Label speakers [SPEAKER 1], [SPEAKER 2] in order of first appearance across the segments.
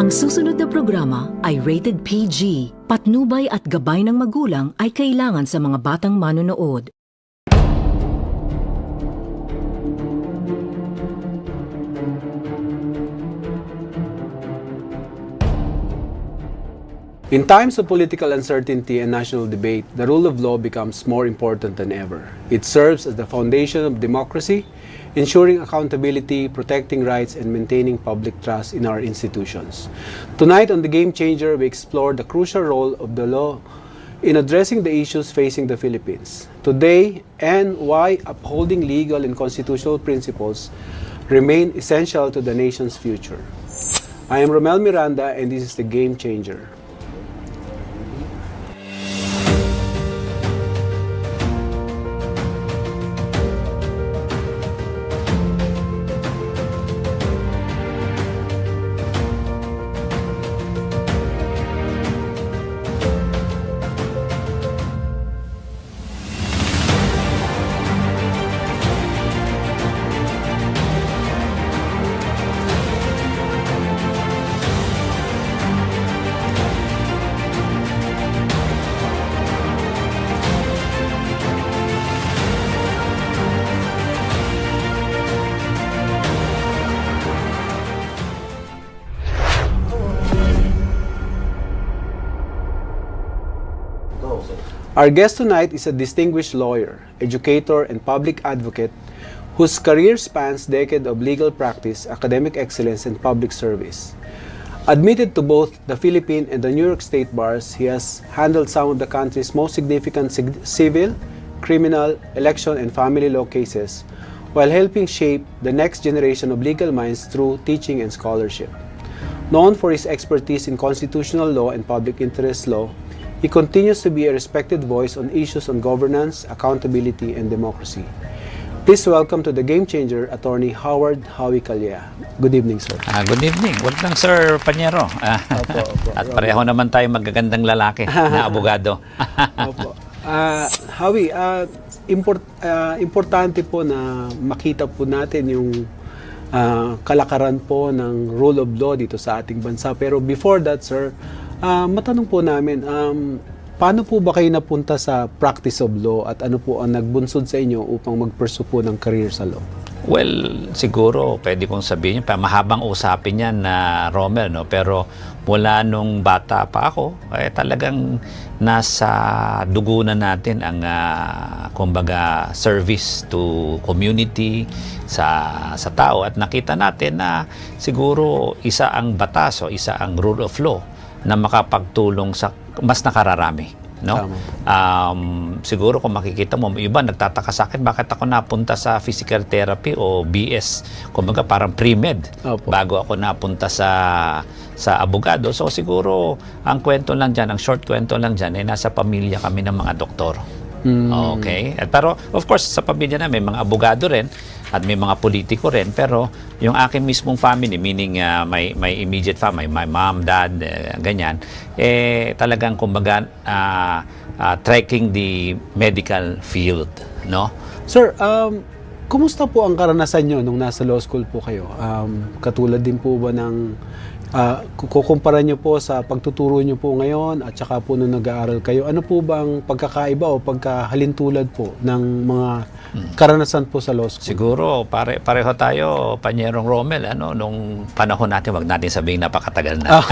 [SPEAKER 1] Ang susunod na programa ay rated PG. Patnubay at gabay ng magulang ay kailangan sa mga batang manonood.
[SPEAKER 2] In times of political uncertainty and national debate, the rule of law becomes more important than ever. It serves as the foundation of democracy, ensuring accountability, protecting rights, and maintaining public trust in our institutions. Tonight on The Game Changer, we explore the crucial role of the law in addressing the issues facing the Philippines today and why upholding legal and constitutional principles remain essential to the nation's future. I am Romel Miranda, and this is The Game Changer. Our guest tonight is a distinguished lawyer, educator, and public advocate whose career spans decades of legal practice, academic excellence, and public service. Admitted to both the Philippine and the New York State bars, he has handled some of the country's most significant civil, criminal, election, and family law cases while helping shape the next generation of legal minds through teaching and scholarship. Known for his expertise in constitutional law and public interest law, he continues to be a respected voice on issues on governance, accountability, and democracy. Please welcome to The Game Changer, Attorney Howard Howie Calleja. Good evening, sir.
[SPEAKER 3] Good evening. Welcome, Sir Panyero.
[SPEAKER 2] Opo.
[SPEAKER 3] At pareho naman tayo magagandang lalaki na abogado.
[SPEAKER 2] Opo. Howie, importante po na makita po natin yung kalakaran po ng rule of law dito sa ating bansa. Pero before that, sir, matanong po namin, paano po ba kayo napunta sa practice of law at ano po ang nagbunsod sa inyo upang mag-pursue po ng career sa law?
[SPEAKER 3] Well, siguro pwede kong sabihin, mahabang usapin yan na Romel, no? Pero mula nung bata pa ako, talagang nasa dugo na natin ang kumbaga service to community sa tao, at nakita natin na siguro isa ang batas o isa ang rule of law na makapagtulong sa mas nakararami, no? Siguro kung makikita mo, iba nagtataka sa akin bakit ako napunta sa physical therapy o BS, kumbaga parang pre-med bago ako napunta sa abogado. So siguro ang kwento lang dyan, ang short kwento lang dyan, nasa pamilya kami ng mga doktor. Okay? Pero of course sa pamilya na may mga abogado rin at may mga politiko rin, pero yung aking mismong family, meaning my immediate family, my mom, dad, ganyan, talagang kumbaga trekking the medical field, no?
[SPEAKER 2] Sir, kumusta po ang karanasan nyo nung nasa law school po kayo? Katulad din po ba ng kukumpara nyo po sa pagtuturo nyo po ngayon at saka po nung nag-aaral kayo, ano po bang pagkakaiba o pagkahalintulad po ng mga karanasan po sa law school?
[SPEAKER 3] Siguro pareho tayo, Panyerong Romel, nung panahon natin, wag natin sabihin napakatagal na.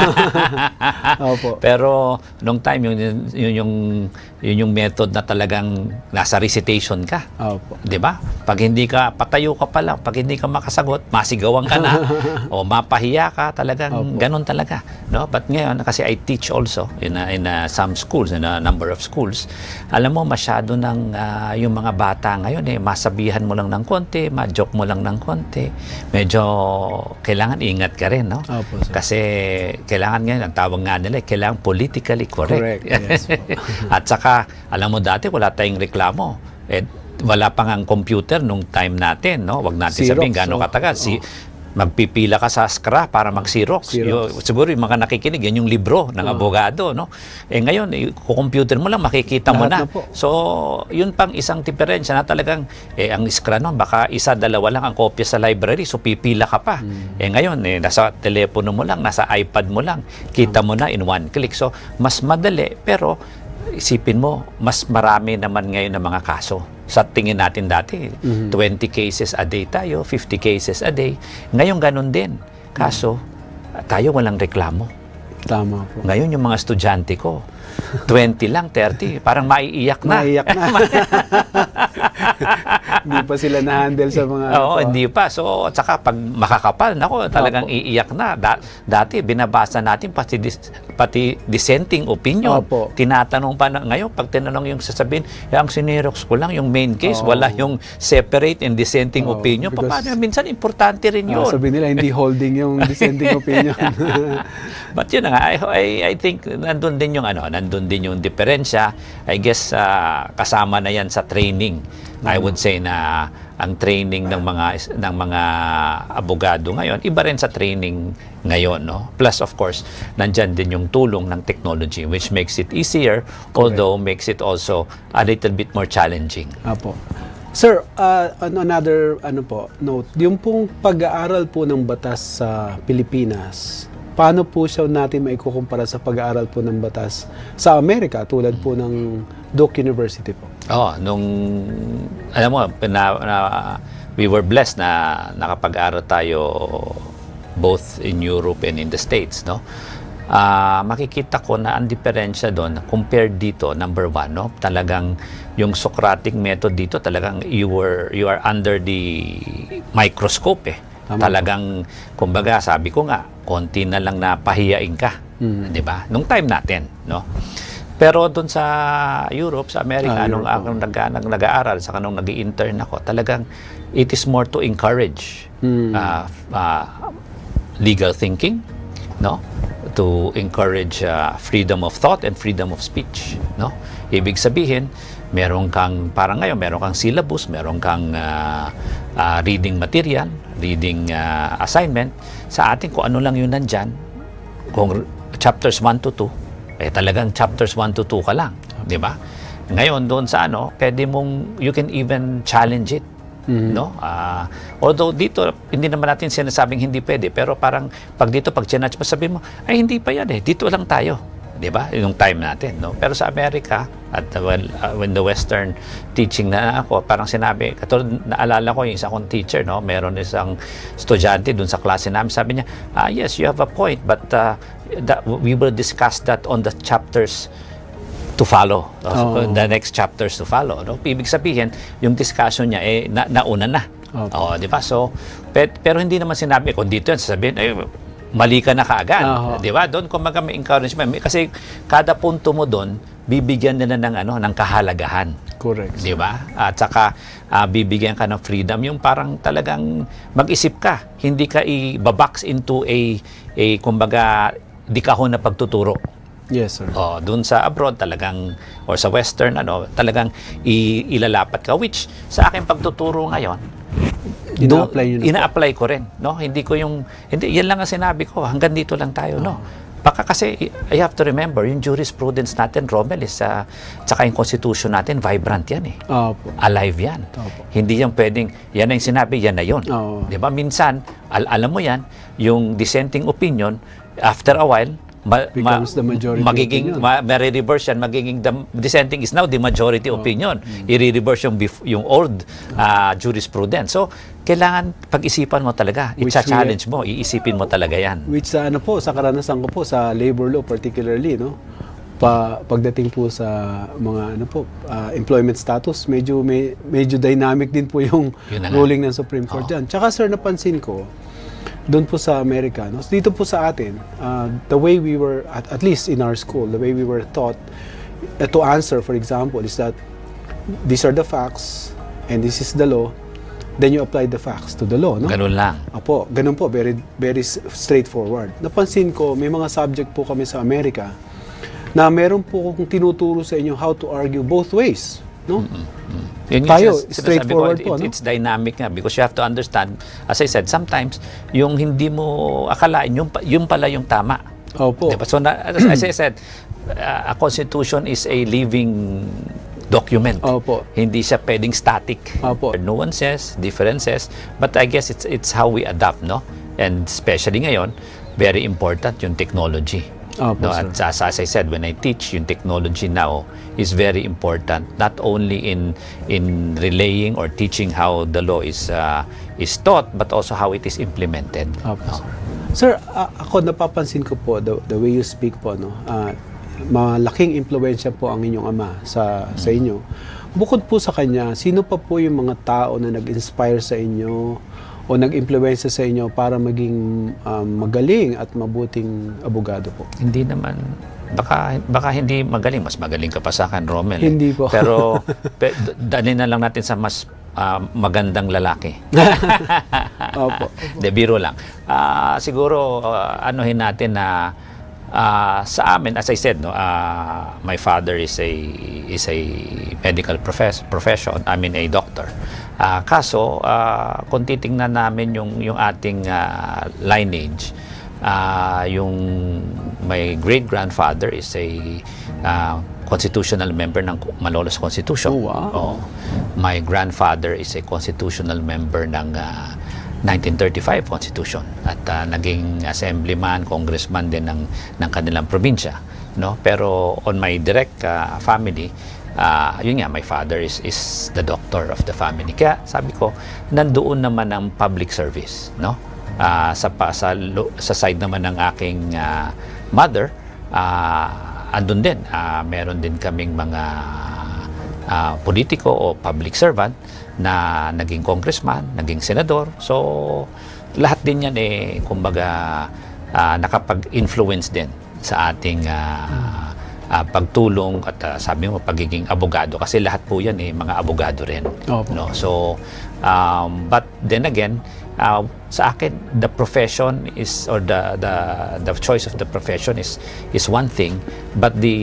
[SPEAKER 2] Opo.
[SPEAKER 3] Pero nung time yun yung method na talagang nasa recitation ka.
[SPEAKER 2] Opo.
[SPEAKER 3] 'Di ba? Pag hindi ka patayo ka pa lang, pag hindi ka makasagot, masigawan ka na o mapahiya ka, talagang ganun talaga, no? But ngayon kasi I teach also in some schools, in a number of schools. Alam mo, masyado ng yung mga bata ngayon masabihan mo lang ng konti, ma-joke mo lang ng konti. Medyo kailangan ingat ka rin, no?
[SPEAKER 2] Opo, sir.
[SPEAKER 3] Kasi kailangan ngayon, ang tawag nga nila, kailangan politically correct.
[SPEAKER 2] Yes.
[SPEAKER 3] At saka, alam mo dati, wala tayong reklamo. Wala pang ang computer nung time natin, no? Wag natin
[SPEAKER 2] Xerox,
[SPEAKER 3] sabihin gaano katagal. magpipila ka sa SCRA para mag-Xerox. Siguro yung mga nakikinig, yan yung libro ng abogado, no? Ngayon, computer mo lang, makikita mo
[SPEAKER 2] Lahat
[SPEAKER 3] na.
[SPEAKER 2] na po.
[SPEAKER 3] So, yun pang isang diferensya na talagang, ang SCRA nun, baka isa, dalawa lang ang kopya sa library, so pipila ka pa. Ngayon, nasa telepono mo lang, nasa iPad mo lang, kita mo na in one click. So, mas madali, pero isipin mo, mas marami naman ngayon ng mga kaso. Sa tingin natin dati, 20 cases a day tayo, 50 cases a day. Ngayon, ganun din. Kaso, tayo walang reklamo.
[SPEAKER 2] Tama po.
[SPEAKER 3] Ngayon, yung mga estudyante ko, 20 lang, 30, parang maiiyak na.
[SPEAKER 2] Maiyak na. Hindi pa sila na-handle sa mga...
[SPEAKER 3] Oo, hindi pa. So, at saka pag makakapal, nako, talagang iiyak na. Dati, binabasa natin pati dissenting opinion.
[SPEAKER 2] Opo.
[SPEAKER 3] Tinatanong pa na, ngayon, pag tinanong yung sasabihin, ang sinerox ko lang, yung main case, wala yung separate and dissenting opinion.
[SPEAKER 2] Because,
[SPEAKER 3] Paano? Minsan, importante rin yun.
[SPEAKER 2] sabi nila, hindi holding yung dissenting opinion.
[SPEAKER 3] But yun na nga, I think nandun din yung nandun din yung diferensya. I guess kasama na yan sa training. I would say na ang training ng mga abogado ngayon iba rin sa training ngayon, no? Plus of course, nandyan din yung tulong ng technology which makes it easier, although makes it also a little bit more challenging.
[SPEAKER 2] Apo. Sir, another note, yung pong pag-aaral po ng batas sa Pilipinas, paano po siya natin maikukumpara sa pag-aaral po ng batas sa Amerika tulad po ng Duke University po?
[SPEAKER 3] Alam mo, we were blessed na nakapag-aral tayo both in Europe and in the States, no? Makikita ko na ang diferensya doon compared dito, number one, no? Talagang yung Socratic method dito, talagang you are under the microscope, eh.
[SPEAKER 2] Tama.
[SPEAKER 3] Talagang, kumbaga, sabi ko nga, konti na lang na pahiyain ka, 'di ba? Nung time natin, no? Pero doon sa Europe, sa Amerika, nung nag-aaral, saka nung nag-i-intern ako, talagang it is more to encourage legal thinking, no? To encourage freedom of thought and freedom of speech, no? Ibig sabihin, meron kang syllabus, meron kang reading material, reading assignment. Sa atin, kung ano lang yun nandyan, kung chapters 1 to 2, talagang chapters 1 to 2 ka lang, di ba? Ngayon, doon sa pwede mong, you can even challenge it, no? Although dito, hindi naman natin sinasabing hindi pwede, pero parang pag challenge mo, sabi mo, ay hindi pa yan dito lang tayo, di ba? Yung time natin, no? Pero sa Amerika, at when the Western teaching na ako, parang sinabi, katulad naalala ko yung isa kong teacher, no? Meron isang estudyante dun sa klase namin, sabi niya, yes, you have a point, but we will discuss that on the chapters to follow, the next chapters to follow, no? Ibig sabihin, yung discussion niya nauna na. Di ba? So, pero hindi naman sinabi kung dito yan, sasabihin, mali ka na kaagad, di ba? Doon kumbaga may encouragement kasi kada punto mo doon bibigyan nila ng kahalagahan.
[SPEAKER 2] Correct.
[SPEAKER 3] Di ba? At saka bibigyan ka ng freedom, yung parang talagang mag-isip ka, hindi ka i-box into a kumbaga di kahon na pagtuturo.
[SPEAKER 2] Yes, sir.
[SPEAKER 3] Doon sa abroad talagang, or sa western, talagang ilalapat ka, which sa akin pagtuturo ngayon, ina-apply ko rin, no? Hindi yan lang ang sinabi ko, hanggang dito lang tayo, no? Baka kasi, I have to remember, yung jurisprudence natin, Romel, tsaka yung constitution natin, vibrant yan eh. Alive yan. Hindi yan pwedeng, yan ang sinabi, yan na yun. Di ba? Minsan, alam mo yan, yung dissenting opinion, after a while,
[SPEAKER 2] becomes the majority opinion.
[SPEAKER 3] Reverse yan, magiging the dissenting is now the majority opinion. I-reverse yung old jurisprudence. So, kailangan pag-isipan mo talaga. I-challenge mo, iisipin mo talaga yan.
[SPEAKER 2] Which sa karanasan ko po sa labor law particularly, no? Pagdating po sa mga employment status, medyo dynamic din po yung ruling ng Supreme Court dyan. Tsaka sir, napansin ko, doon po sa Amerika, no? Dito po sa atin, the way we were, at least in our school, the way we were taught to answer, for example, is that these are the facts and this is the law, then you apply the facts to the law, no?
[SPEAKER 3] Ganun lang.
[SPEAKER 2] Apo, ganun po, very, very straightforward. Napansin ko, may mga subject po kami sa Amerika na meron po kung tinuturo sa inyo how to argue both ways. no?
[SPEAKER 3] Yun yung
[SPEAKER 2] Tayo,
[SPEAKER 3] sinasabi ko,
[SPEAKER 2] straightforward po, no?
[SPEAKER 3] It's dynamic nga because you have to understand, as I said, sometimes yung hindi mo akalain, yung pala yung tama.
[SPEAKER 2] Opo.
[SPEAKER 3] Diba? So, as I said, a constitution is a living document.
[SPEAKER 2] Opo.
[SPEAKER 3] Hindi siya pwedeng static.
[SPEAKER 2] Opo.
[SPEAKER 3] Nuances, differences, but I guess it's how we adapt, no? And especially ngayon, very important yung technology.
[SPEAKER 2] Opo,
[SPEAKER 3] No,
[SPEAKER 2] sir.
[SPEAKER 3] at as I said, when I teach, yung technology now is very important, not only in relaying or teaching how the law is taught, but also how it is implemented.
[SPEAKER 2] Opo, sir. Sir, ako napapansin ko po, the way you speak po, no? Malaking impluwensya po ang inyong ama sa inyo. Bukod po sa kanya, sino pa po yung mga tao na nag-inspire sa inyo o nag-impluwensya sa inyo para maging magaling at mabuting abogado po?
[SPEAKER 3] Hindi naman, baka hindi magaling, mas magaling ka pa sa akin, Romel.
[SPEAKER 2] Hindi po.
[SPEAKER 3] Pero dalhin na lang natin sa mas magandang lalaki.
[SPEAKER 2] Opo.
[SPEAKER 3] De, biro lang. Siguro, anuhin natin na sa amin, as I said, no, my father is a medical profession, I mean a doctor. Kaso, kung titingnan namin yung ating lineage, yung my great-grandfather is a constitutional member ng Malolos Constitution.
[SPEAKER 2] Oh, wow.
[SPEAKER 3] Oh. My grandfather is a constitutional member ng 1935 Constitution at naging assemblyman, congressman din ng kanilang probinsya, no? Pero on my direct family, yun nga, my father is the doctor of the family. Kaya sabi ko, nandoon naman ang public service, no? Sa side naman ng aking mother, andun din, meron din kaming mga politiko o public servant na naging congressman, naging senador. So, lahat din yan kumbaga, nakapag-influence din sa ating pagtulong at sabi mo, pagiging abogado. Kasi lahat po yan mga abogado rin.
[SPEAKER 2] Opo.
[SPEAKER 3] No? So, but then again, sa akin, the profession is, or the choice of the profession is one thing, but the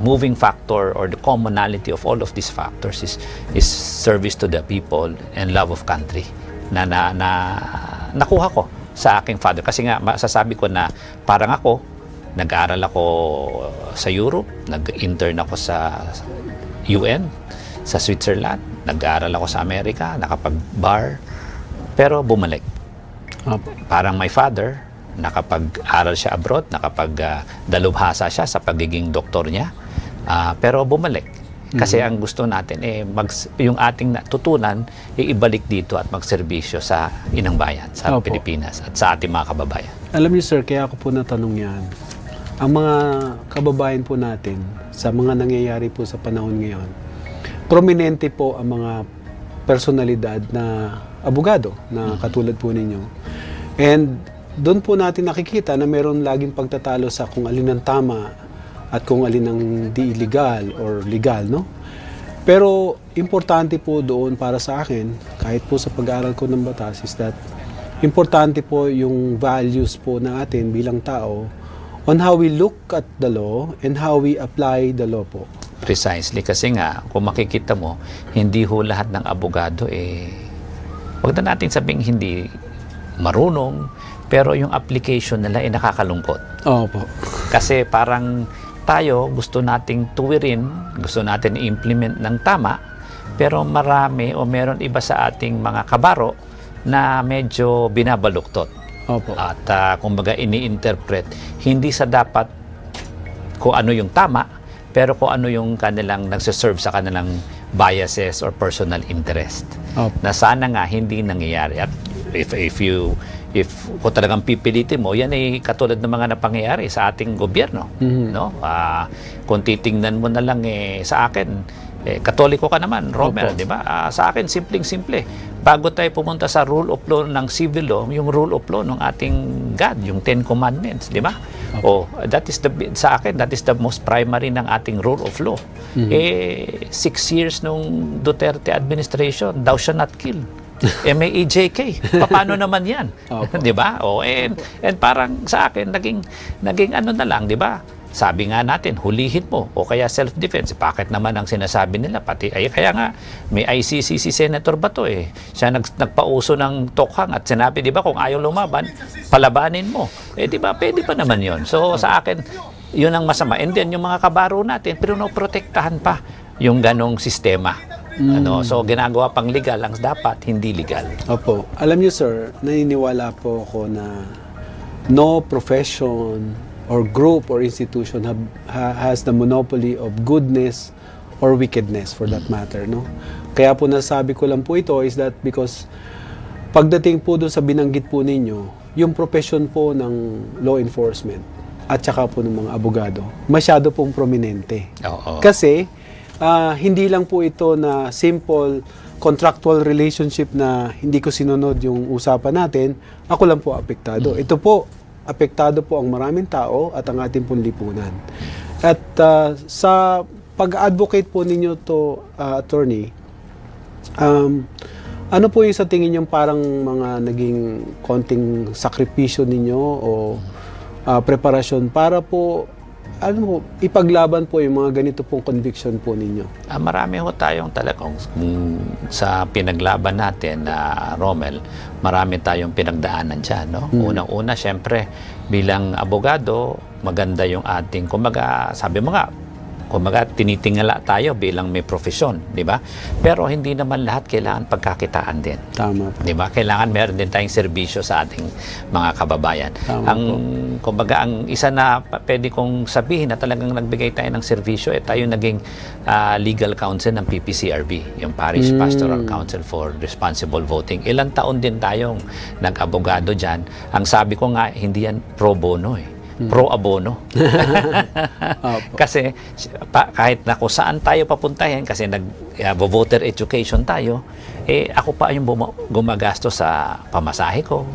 [SPEAKER 3] moving factor or the commonality of all of these factors is service to the people and love of country na nakuha ko sa aking father. Kasi nga, masasabi ko na parang ako, nag-aaral ako sa Europe, nag-intern ako sa UN, sa Switzerland, nag-aaral ako sa Amerika, nakapag-bar, pero bumalik.
[SPEAKER 2] Opo.
[SPEAKER 3] Parang my father, nakapag-aral siya abroad, nakapag-dalubhasa siya sa pagiging doktor niya, pero bumalik. Kasi ang gusto natin, yung ating natutunan, ibalik dito at magserbisyo sa inang bayan, sa
[SPEAKER 2] Opo.
[SPEAKER 3] Pilipinas at sa ating mga kababayan.
[SPEAKER 2] Alam niyo, sir, kaya ako po natanong yan. Ang mga kababayan po natin, sa mga nangyayari po sa panahon ngayon, prominente po ang mga personalidad na abogado na katulad po ninyo. And doon po natin nakikita na meron laging pagtatalo sa kung alin ang tama at kung alin ang di illegal or legal, no? Pero importante po doon para sa akin, kahit po sa pag-aaral ko ng batas, is that importante po yung values po na atin bilang tao on how we look at the law and how we apply the law po.
[SPEAKER 3] Precisely. Kasi nga, kung makikita mo, hindi ho lahat ng abogado wag na natin sabing hindi marunong, pero yung application nila nakakalungkot.
[SPEAKER 2] Opo.
[SPEAKER 3] Kasi parang tayo, gusto nating tuwirin, gusto natin i-implement ng tama, pero marami o meron iba sa ating mga kabaro na medyo binabaluktot.
[SPEAKER 2] Opo.
[SPEAKER 3] At kumbaga ini-interpret hindi sa dapat kung ano yung tama, pero kung ano yung kanilang nagsiserve sa kanilang biases or personal interest.
[SPEAKER 2] Opo.
[SPEAKER 3] Na sana nga hindi nangyayari. At if kung talagang pipilitin mo, yan ay katulad ng mga napangyayari sa ating gobyerno. No? Kung titingnan mo na lang sa akin, Katoliko ka naman, Romel, di ba? Sa akin, simpleng-simple. Bago tayo pumunta sa rule of law ng civil law, yung rule of law ng ating God, yung Ten Commandments, di ba? That is sa akin, that is the most primary ng ating rule of law. 6 years nung Duterte administration, thou shall not kill. MAEJK. Paano naman yan? Di ba? And parang sa akin, naging ano na lang, di ba? sabi nga natin, hulihin mo o kaya self-defense. Bakit naman ang sinasabi nila? Pati, kaya nga, may ICC si Senator Bato eh. Siya nagpauso ng tokhang at sinabi, di ba, kung ayaw lumaban, palabanin mo. Di ba, pwede pa naman yon. So, sa akin, yun ang masama. And then, yung mga kabaro natin, pero protektahan pa yung ganong sistema. So, ginagawa pang legal ang dapat, hindi legal.
[SPEAKER 2] Opo. Alam niyo, sir, naniniwala po ako na no profession or group or institution has the monopoly of goodness or wickedness for that matter, no? Kaya po nasabi ko lang po ito is that because pagdating po doon sa binanggit po ninyo, yung profession po ng law enforcement at saka po ng mga abogado, masyado pong prominente.
[SPEAKER 3] Oo.
[SPEAKER 2] Kasi hindi lang po ito na simple contractual relationship na hindi ko sinunod yung usapan natin, ako lang po apektado. Ito po, apektado po ang maraming tao at ang ating pong lipunan. At sa pag-advocate po ninyo to, attorney, ano po yung sa tingin yung parang mga naging konting sakripisyo ninyo o preparasyon para po ipaglaban po yung mga ganito pong conviction po ninyo?
[SPEAKER 3] Marami ho tayong talagang sa pinaglaban natin na Romel, marami tayong pinagdaanan dyan. No? Unang-una, syempre, bilang abogado, maganda yung ating, kumbaga, sabi mo nga, kumbaga, tinitingala tayo bilang may profesyon, di ba? Pero hindi naman lahat kailangan pagkakitaan din.
[SPEAKER 2] Tama po.
[SPEAKER 3] Di ba? Kailangan meron din tayong serbisyo sa ating mga kababayan.
[SPEAKER 2] Tama
[SPEAKER 3] Kumbaga, ang isa na pwede kong sabihin na talagang nagbigay tayo ng serbisyo, tayo naging legal counsel ng PPCRB, yung Parish Pastoral Council for Responsible Voting. Ilang taon din tayong nag-abogado dyan. Ang sabi ko nga, hindi yan pro bono pro abono. Kasi kahit na kung saan tayo papuntahin, kasi nag-voter education tayo, ako pa yung gumagastos sa pamasahe ko.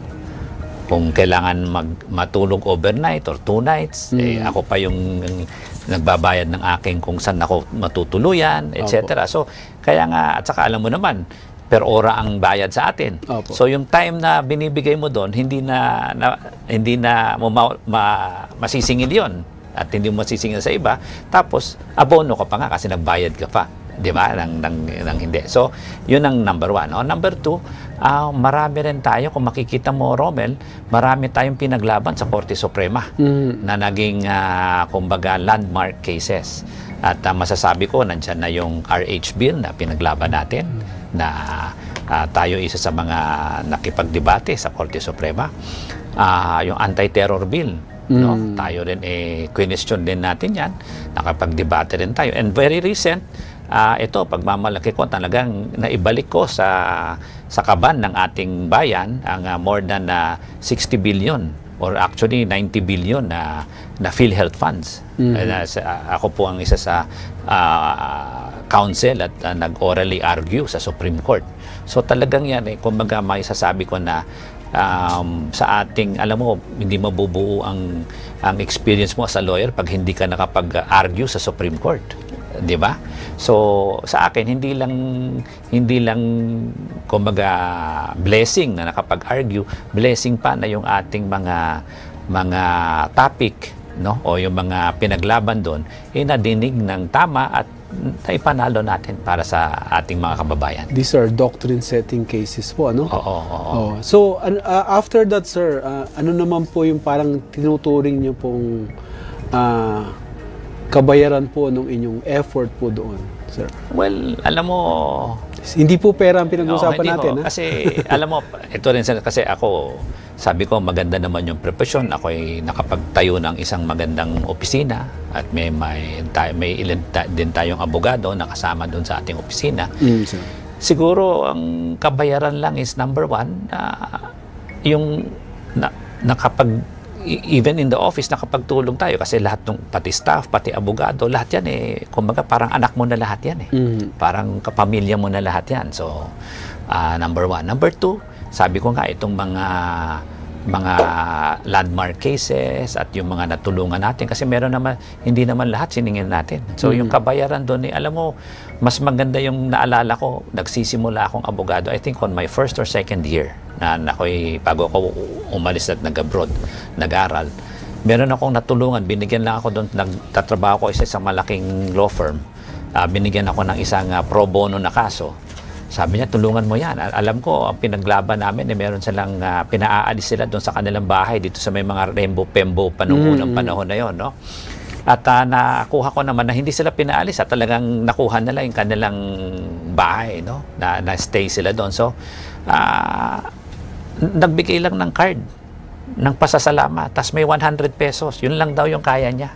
[SPEAKER 3] Kung kailangan matulog overnight or 2 nights, ako pa yung nagbabayad ng aking kung saan ako matutuluyan, etc. So, kaya nga, at saka alam mo naman, per ora ang bayad sa atin.
[SPEAKER 2] Opo.
[SPEAKER 3] So yung time na binibigay mo doon, hindi na masisingil 'yon at hindi mo masisingil sa iba. Tapos abono ka pa nga kasi nagbayad ka pa, 'di ba? Nang hindi. So, 'yun ang number 1. Number 2, marami rin tayo, kung makikita mo, Romel, marami tayong pinaglaban sa Korte Suprema na naging kumbaga landmark cases. At masasabi ko, nandiyan na yung RH bill na pinaglaban natin, na tayo isa sa mga nakipagdebate sa Korte Suprema. Yung anti-terror bill, no? Tayo rin question din natin yan, nakapagdebate rin tayo. And very recent, ito, pagmamalaki ko, talagang naibalik ko sa kaban ng ating bayan ang more than 60 billion or actually 90 billion na PhilHealth funds. Ako po ang isa sa counsel at nag-orally argue sa Supreme Court. So talagang yan, kumbaga may sasabi ko na sa ating, alam mo, hindi mabubuo ang experience mo as a lawyer pag hindi ka nakapag-argue sa Supreme Court. 'Di ba? So sa akin hindi lang kumbaga blessing na nakapag-argue, blessing pa na yung ating mga topic, no, o yung mga pinaglaban doon nadinig ng tama at naipanalo natin para sa ating mga kababayan.
[SPEAKER 2] These are doctrine setting cases po, ano?
[SPEAKER 3] Oo.
[SPEAKER 2] So after that, sir, ano naman po yung parang tinuturing niyo pong kabayaran po nung inyong effort po doon, sir?
[SPEAKER 3] Well, alam mo,
[SPEAKER 2] hindi po pera ang pinag-uusapan
[SPEAKER 3] hindi
[SPEAKER 2] natin, ha?
[SPEAKER 3] Kasi alam mo, ito rin kasi ako, sabi ko maganda naman yung profesyon. Ako ay nakapagtayo ng isang magandang opisina at may ilan din tayong abogado na kasama doon sa ating opisina.
[SPEAKER 2] Sir.
[SPEAKER 3] Siguro ang kabayaran lang is number 1, yung even in the office nakapagtulong tayo kasi lahat ng pati staff, pati abogado, lahat yan kumbaga parang anak mo na lahat yan Parang kapamilya mo na lahat yan. So, number 1. Number 2, sabi ko nga itong mga landmark cases at yung mga natulungan natin kasi meron naman, hindi naman lahat siningil natin. So, yung kabayaran doon, alam mo, mas maganda yung naalala ko, nagsisimula akong abogado, I think on my first or second year, na ako'y bago ako umalis at nag-abroad, nag-aral, Meron akong natulungan, binigyan lang ako doon, nagtatrabaho ko sa isang malaking law firm. Binigyan ako ng isang pro bono na kaso. Sabi niya, tulungan mo yan. Alam ko, ang pinaglaban namin, meron silang pinaalis sila doon sa kanilang bahay, dito sa may mga Rembo-Pembo unang panahon na yon, no? At nakuha ko naman na hindi sila pinaalis, at talagang nakuha nila yung kanilang bahay, no? Na stay sila doon. So, nagbigay lang ng card ng pasasalamat, tas may 100 pesos. Yun lang daw yung kaya niya.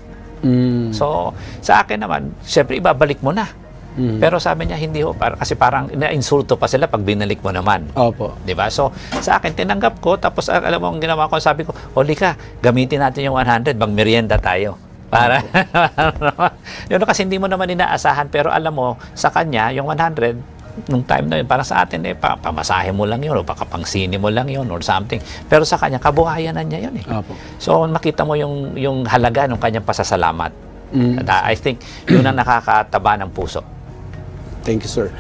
[SPEAKER 3] So, sa akin naman, syempre ibabalik mo na. Pero sabi niya, hindi ho, kasi parang na-insulto pa sila pag binalik mo naman.
[SPEAKER 2] Opo.
[SPEAKER 3] Diba? So, sa akin, tinanggap ko, tapos alam mo, ang ginawa ko, sabi ko, Oli ka, gamitin natin yung 100, mag-merienda tayo. Para, yun kasi hindi mo naman inaasahan, pero alam mo, sa kanya, yung 100, nung time na yun, para sa atin, pamasahe mo lang yun, o pakapangsini mo lang yun, or something. Pero sa kanya, kabuhayanan niya yun eh.
[SPEAKER 2] Opo.
[SPEAKER 3] So, makita mo yung halaga ng kanyang pasasalamat. I think, yun ang nakakataba ng puso.
[SPEAKER 2] Thank you, sir.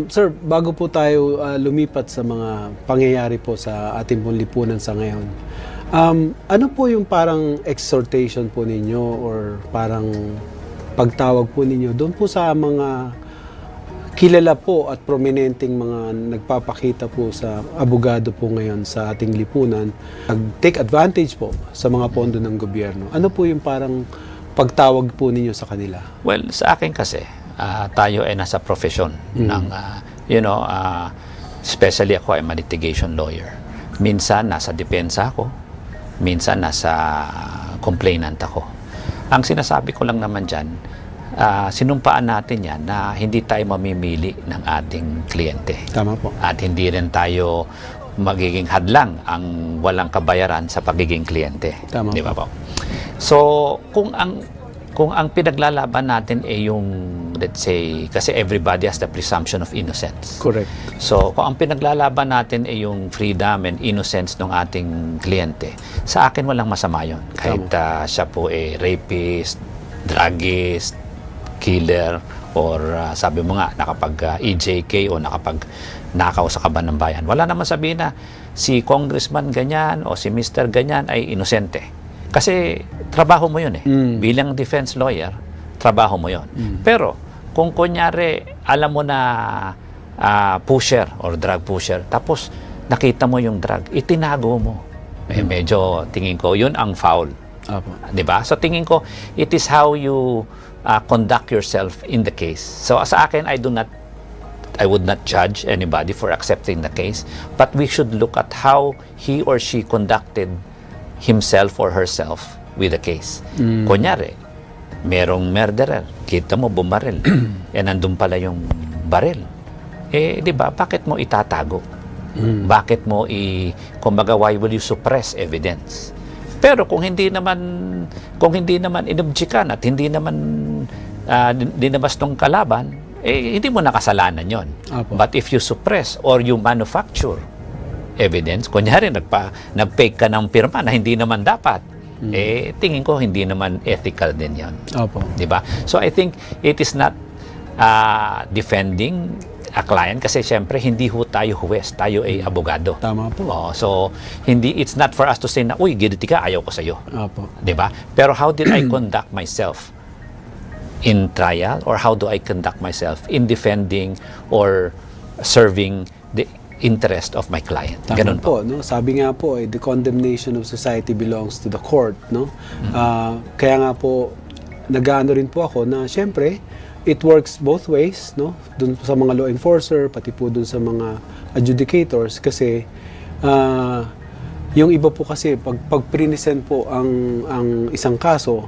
[SPEAKER 2] Sir, bago po tayo lumipat sa mga pangyayari po sa ating pong lipunan sa ngayon, ano po yung parang exhortation po ninyo or parang pagtawag po ninyo doon po sa mga kilala po at prominenteng mga nagpapakita po sa abogado po ngayon sa ating lipunan, nag-take advantage po sa mga pondo ng gobyerno? Ano po yung parang pagtawag po ninyo sa kanila?
[SPEAKER 3] Well, sa akin kasi, tayo ay nasa profesyon ng, especially ako ay litigation lawyer. Minsan nasa depensa ako, minsan nasa complainant ako. Ang sinasabi ko lang naman dyan, sinumpaan natin yan na hindi tayo mamimili ng ating kliyente.
[SPEAKER 2] Tama po.
[SPEAKER 3] At hindi rin tayo magiging hadlang ang walang kabayaran sa pagiging kliyente.
[SPEAKER 2] Tama
[SPEAKER 3] Di ba po? So, kung ang pinaglalaban natin ay yung, let's say, kasi everybody has the presumption of innocence.
[SPEAKER 2] Correct.
[SPEAKER 3] So, kung ang pinaglalaban natin ay yung freedom and innocence ng ating kliyente, sa akin walang masama yun. Kahit siya po ay rapist, druggist, killer, or sabi mo nga, nakapag-EJK o nakapag-nakaw sa kaban ng bayan. Wala naman sabihin na si congressman ganyan o si Mr. ganyan ay inosente. Kasi trabaho mo yun eh. Bilang defense lawyer, trabaho mo yun. Pero kung kunyari, alam mo na pusher or drug pusher, tapos nakita mo yung drug, itinago mo. Medyo tingin ko, yun ang foul. Diba? So tingin ko, it is how you conduct yourself in the case. So sa akin, I would not judge anybody for accepting the case, but we should look at how he or she conducted himself or herself with the case. Kunyari, merong murderer, kita mo bumaril, nandun pala yung baril. Di ba, bakit mo itatago? Bakit mo kumbaga, why will you suppress evidence? Pero kung hindi naman inobjekan at hindi naman dinabas ng kalaban, hindi mo nakasalanan yon. But if you suppress or you manufacture evidence, kunyari nag-fake ka ng pirma na hindi naman dapat, tingin ko hindi naman ethical din yon. Diba? So I think it is not defending a client kasi syempre hindi ho tayo huwes, tayo ay abogado.
[SPEAKER 2] Tama po.
[SPEAKER 3] So it's not for us to say na, uy, guilty ka, ayaw ko sa'yo. Diba? Pero how did I conduct myself in trial, or how do I conduct myself in defending or serving the interest of my client? Ganun
[SPEAKER 2] po. No? Sabi nga po, the condemnation of society belongs to the court. No? Kaya nga po, nag-ano rin po ako na syempre, it works both ways, no? Dun sa mga law enforcer, pati po dun sa mga adjudicators, kasi yung iba po kasi pag present po ang isang kaso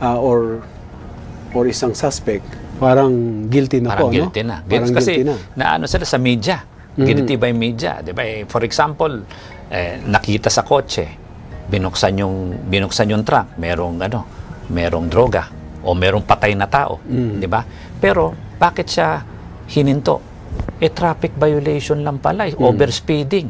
[SPEAKER 2] or isang suspect, parang guilty na
[SPEAKER 3] parang
[SPEAKER 2] po,
[SPEAKER 3] guilty
[SPEAKER 2] no?
[SPEAKER 3] na.
[SPEAKER 2] Parang
[SPEAKER 3] kasi
[SPEAKER 2] guilty na.
[SPEAKER 3] naano sila sa media, guilty by media, di ba? For example, nakita sa kotse, binuksan yung trunk, merong droga o merong patay na tao, di ba? Pero bakit siya hininto? Traffic violation lang pala, overspeeding.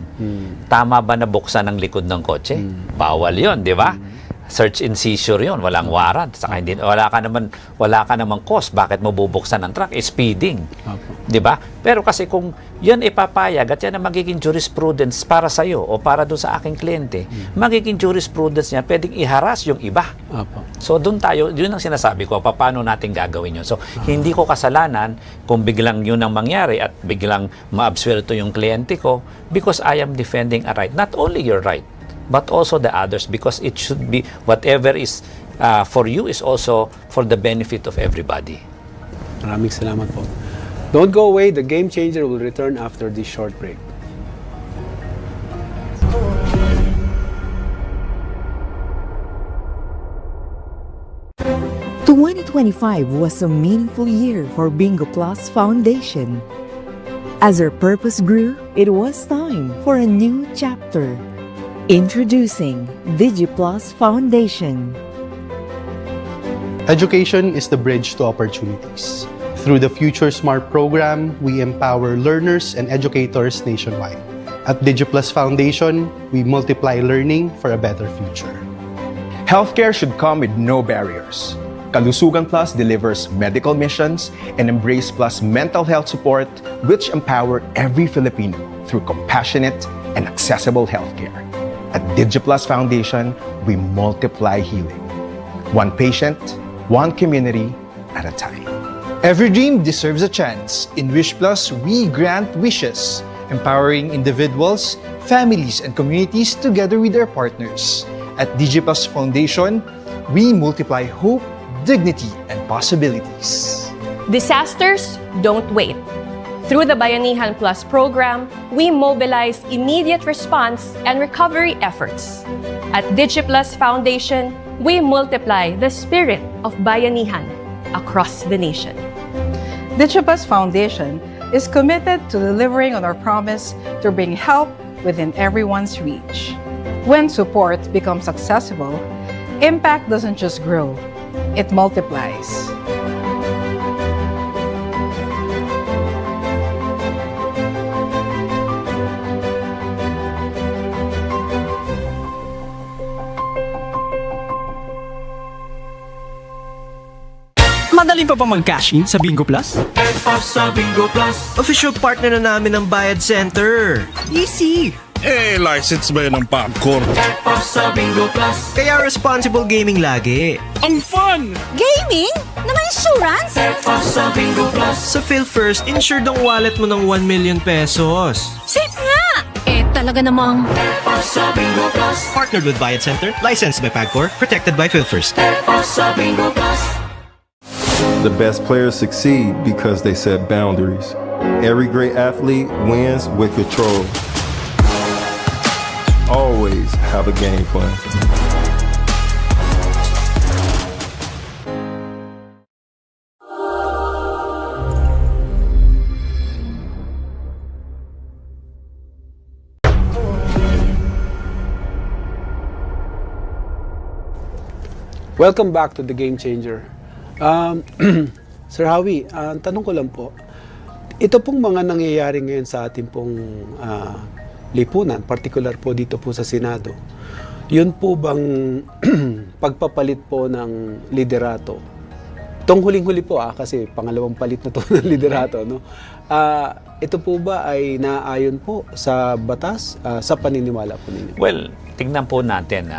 [SPEAKER 3] Tama ba na buksan ang likod ng kotse? Bawal 'yon, di ba? search and seizure yon, walang warrant, saka hindi, wala ka naman cause bakit mo bubuksan ng truck, speeding.
[SPEAKER 2] Opo.
[SPEAKER 3] 'Di ba? Pero kasi kung 'yan ipapayag at 'yan ang magiging jurisprudence para sa iyo o para doon sa aking kliyente, magiging jurisprudence niya, pwedeng i-harass yung iba.
[SPEAKER 2] Opo.
[SPEAKER 3] So doon tayo, yun ang sinasabi ko, paano natin gagawin yun. So hindi ko kasalanan kung biglang yun ang mangyari at biglang maabsuelto yung kliyente ko because I am defending a right. Not only your right, but also the others, because it should be, whatever is for you is also for the benefit of everybody.
[SPEAKER 2] Maraming salamat po. Don't go away. The Game Changer will return after this short break.
[SPEAKER 4] The 2025 was a meaningful year for Bingo Plus Foundation. As our purpose grew, it was time for a new chapter. Introducing DigiPlus Foundation.
[SPEAKER 5] Education is the bridge to opportunities. Through the Future Smart program, we empower learners and educators nationwide. At DigiPlus Foundation, we multiply learning for a better future.
[SPEAKER 6] Healthcare should come with no barriers. Kalusugan Plus delivers medical missions, and Embrace Plus mental health support, which empower every Filipino through compassionate and accessible healthcare. At DigiPlus Foundation, we multiply healing. One patient, one community at a time.
[SPEAKER 7] Every dream deserves a chance. In Wish Plus, we grant wishes, empowering individuals, families, and communities together with their partners. At DigiPlus Foundation, we multiply hope, dignity, and possibilities.
[SPEAKER 8] Disasters don't wait. Through the Bayanihan Plus program, we mobilize immediate response and recovery efforts. At DigiPlus Foundation, we multiply the spirit of Bayanihan across the nation.
[SPEAKER 9] DigiPlus Foundation is committed to delivering on our promise to bring help within everyone's reach. When support becomes accessible, impact doesn't just grow, it multiplies.
[SPEAKER 10] Madali pa mag-cash in sa Bingo Plus?
[SPEAKER 11] Sa Bingo Plus.
[SPEAKER 10] Official partner na namin ng Bayad Center. Easy!
[SPEAKER 11] License ba yun ng popcorn? Sa Bingo Plus.
[SPEAKER 10] Kaya responsible gaming lagi.
[SPEAKER 11] Ang fun!
[SPEAKER 4] Gaming? Na may insurance?
[SPEAKER 11] Sa Bingo Plus.
[SPEAKER 10] Sa PhilFirst, insured ang wallet mo ng 1 million pesos.
[SPEAKER 4] Safe nga! Talaga namang...
[SPEAKER 11] Sa Bingo Plus.
[SPEAKER 10] Partnered with Bayad Center, licensed by PAGCOR, protected by PhilFirst.
[SPEAKER 11] Sa Bingo Plus.
[SPEAKER 12] The best players succeed because they set boundaries. Every great athlete wins with control. Always have a game plan.
[SPEAKER 2] Welcome back to the Game Changer. Sir Howie, tanong ko lang po, ito pong mga nangyayari ngayon sa ating pong lipunan, particular po dito po sa Senado, yun po bang pagpapalit po ng liderato? Itong huling-huli po kasi pangalawang palit na to ng liderato, no? Ito po ba ay naaayon po sa batas, sa paniniwala po ninyo?
[SPEAKER 3] Well, tignan po natin,